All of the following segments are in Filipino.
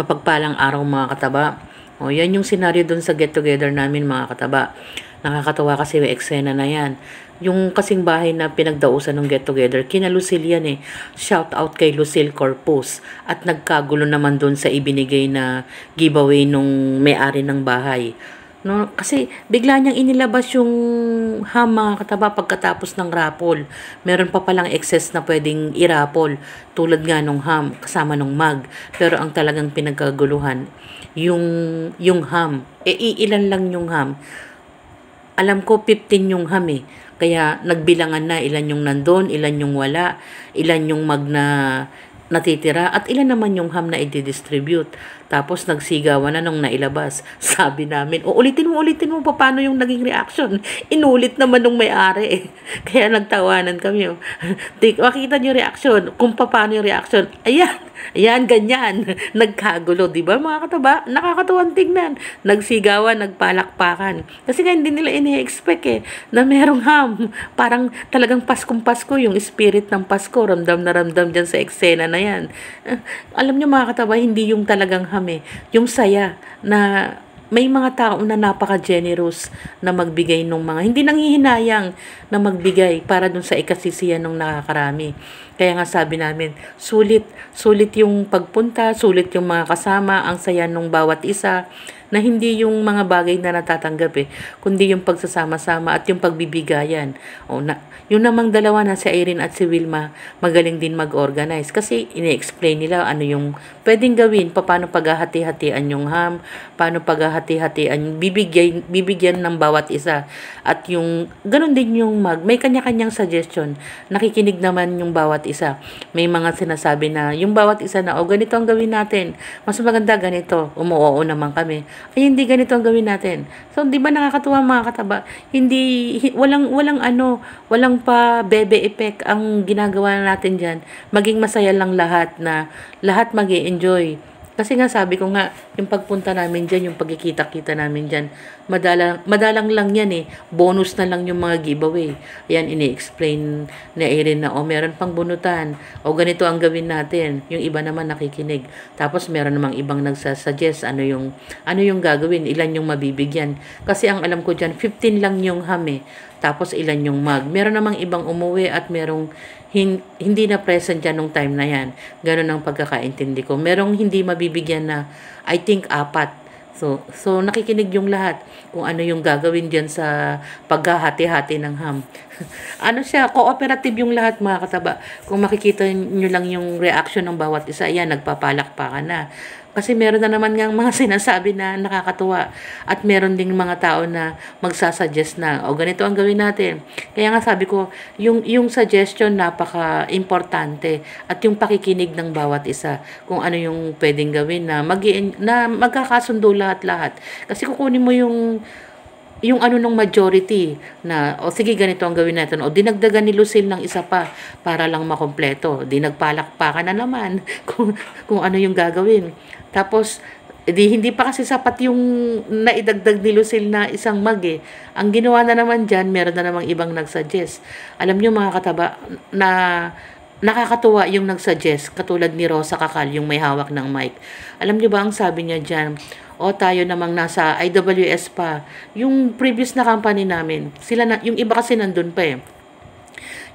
Mapagpalang araw mga kataba. O, yan yung senaryo dun sa get together namin mga kataba. Nakakatawa kasi yung eksena na yan. Yung kasing bahay na pinagdausan ng get together, kina Lucille yan eh. Shout out kay Lucille Corpus. At nagkagulo naman dun sa ibinigay na giveaway nung may-ari ng bahay. No, kasi bigla niyang inilabas yung ham mga kataba pagkatapos ng raffle. Meron pa palang excess na pwedeng i-raffle tulad nga nung ham kasama nung mug. Pero ang talagang pinagkaguluhan yung ham. Iilan lang yung ham. Alam ko 15 yung ham eh. Kaya nagbilangan na ilan yung nandun, ilan yung wala, ilan yung mug na natitira at ilan naman yung ham na i-distribute. Tapos nagsigawan na nung nailabas. Sabi namin, ulitin mo paano yung naging reaction. Inulit naman nung may-ari eh. Kaya nagtawanan kami. Makita niyo reaction, kung paano yung reaction. Ayan, ganyan. Nagkagulo, di ba mga kataba? Nakakatuwang tingnan. Nagsigawan, nagpalakpakan. Kasi nga hindi nila ini-expect eh, na merong ham. Parang talagang Paskong Pasko, yung spirit ng Pasko. Ramdam na ramdam dyan sa eksena na yan. Alam niyo mga kataba, hindi yung talagang ham eh. Yung saya na may mga tao na napaka-generous na magbigay ng mga, hindi nanghihinayang na magbigay para dun sa ikasisiyan ng nakakarami. Kaya nga sabi namin, sulit yung pagpunta, sulit yung mga kasama, ang saya nung bawat isa, na hindi yung mga bagay na natatanggap eh, kundi yung pagsasama-sama at yung pagbibigayan. Yun namang dalawa na si Irene at si Wilma, magaling din mag-organize kasi ini-explain nila ano yung pwedeng gawin, paano paghahati-hatian yung ham, paano paghahati-hatian, bibigyan ng bawat isa. At yung ganun din yung may kanya-kanyang suggestion, nakikinig naman yung bawat isa. May mga sinasabi na yung bawat isa na ganito ang gawin natin, mas maganda ganito, umuoo naman kami. Ay hindi ganito ang gawin natin. So di ba nakakatuwa mga kataba? Walang pa bebe effect ang ginagawa natin diyan. Maging masaya lang lahat, na lahat magi-enjoy. Kasi nga sabi ko nga, yung pagpunta namin dyan, yung pagkikita-kita namin dyan, madalang lang yan eh. Bonus na lang yung mga giveaway. Yan, ini-explain na Erin na, meron pang bunutan. Ganito ang gawin natin. Yung iba naman nakikinig. Tapos meron namang ibang nagsasuggest ano yung gagawin, ilan yung mabibigyan. Kasi ang alam ko dyan, 15 lang yung ham eh. Tapos ilan yung mug. Meron namang ibang umuwi at merong hindi na present dyan nung time na yan. Ganun ang pagkakaintindi ko. Merong hindi mabibigyan na, I think, 4. So nakikinig yung lahat kung ano yung gagawin dyan sa paghahati-hati ng ham. Ano siya, cooperative yung lahat mga kataba. Kung makikita nyo lang yung reaction ng bawat isa, ayan, nagpapalakpakan na. Kasi meron na naman nga mga sinasabi na nakakatuwa. At meron ding mga tao na magsasuggest na, ganito ang gawin natin. Kaya nga sabi ko, yung suggestion napaka-importante. At yung pakikinig ng bawat isa. Kung ano yung pwedeng gawin na magkakasundo lahat-lahat. Kasi kukunin mo yung nung majority na, sige ganito ang gawin natin. Dinagdagan ni Lucille ng isa pa para lang makompleto. Nagpalakpakan na naman kung ano yung gagawin. Tapos, hindi pa kasi sapat yung naidagdag ni Lucille na isang mug eh. Ang ginawa na naman dyan, meron na namang ibang nagsuggest. Alam nyo mga kataba, na nakakatuwa yung nagsuggest, katulad ni Rosa Kakal, yung may hawak ng mic. Alam nyo ba ang sabi niya dyan? Tayo namang nasa IWS pa. Yung previous na company namin, yung iba kasi nandun pa eh.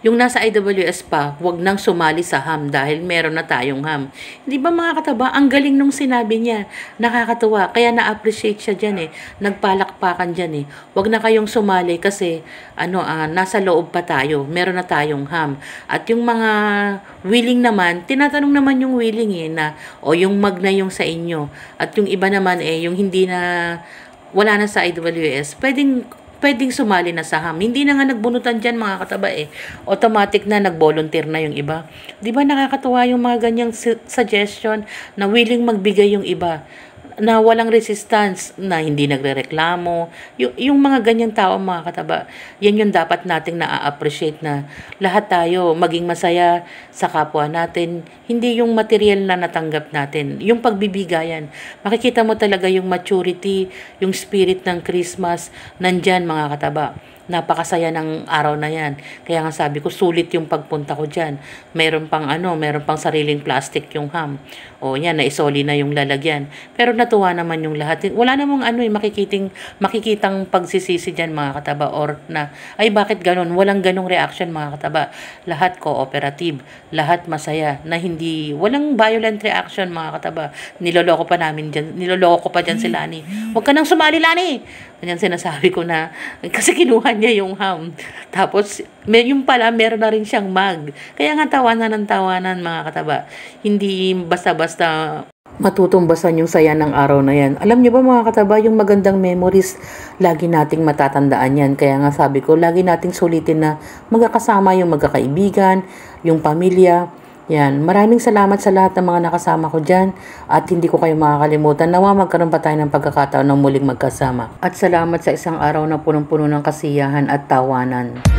Yung nasa IWS pa, wag nang sumali sa ham dahil meron na tayong ham. Hindi ba mga kataba, ang galing nung sinabi niya. Nakakatuwa, kaya na-appreciate siya dyan eh. Nagpalakpakan dyan eh. Wag na kayong sumali kasi nasa loob pa tayo. Meron na tayong ham. At yung mga willing naman, tinatanong naman yung willing eh na, yung mug na yung sa inyo. At yung iba naman yung hindi na, wala na sa IWS, pwedeng sumali na sa ham. Hindi na nga nagbunutan dyan mga kataba eh. Automatic na nag-volunteer na yung iba. Di ba nakakatuwa yung mga ganyang suggestion na willing magbigay yung iba, na walang resistance, na hindi nagrereklamo. Yung mga ganyang tao mga kataba, yan yung dapat nating na-appreciate, na lahat tayo maging masaya sa kapwa natin. Hindi yung material na natanggap natin, yung pagbibigayan. Makikita mo talaga yung maturity, yung spirit ng Christmas, nandyan mga kataba. napakasaya ng araw na yan. Kaya nga sabi ko, sulit yung pagpunta ko dyan. Meron pang sariling plastic yung ham. O yan, naisoli na yung lalagyan. Pero natuwa naman yung lahat. Wala namang makikitang pagsisisi dyan mga kataba, or na, ay bakit ganun? Walang ganung reaction mga kataba. Lahat cooperative, lahat masaya, na walang violent reaction mga kataba. Niloloko ko pa dyan si Lani. Huwag ka nang sumali, Lani! Ganyan sinasabi ko na, kasi kinuha niya yung ham. Tapos, yung pala, meron na rin siyang mug. Kaya nga tawanan ng tawanan mga kataba. Hindi basta-basta matutumbasan yung saya ng araw na yan. Alam niyo ba mga kataba, yung magandang memories, lagi nating matatandaan yan. Kaya nga sabi ko, lagi nating sulitin na magkakasama yung magkakaibigan, yung pamilya. Yan, maraming salamat sa lahat ng mga nakasama ko dyan at hindi ko kayo makakalimutan. Nawa magkaroon pa tayo ng pagkakataon ng muling magkasama. At salamat sa isang araw na punong-puno ng kasiyahan at tawanan.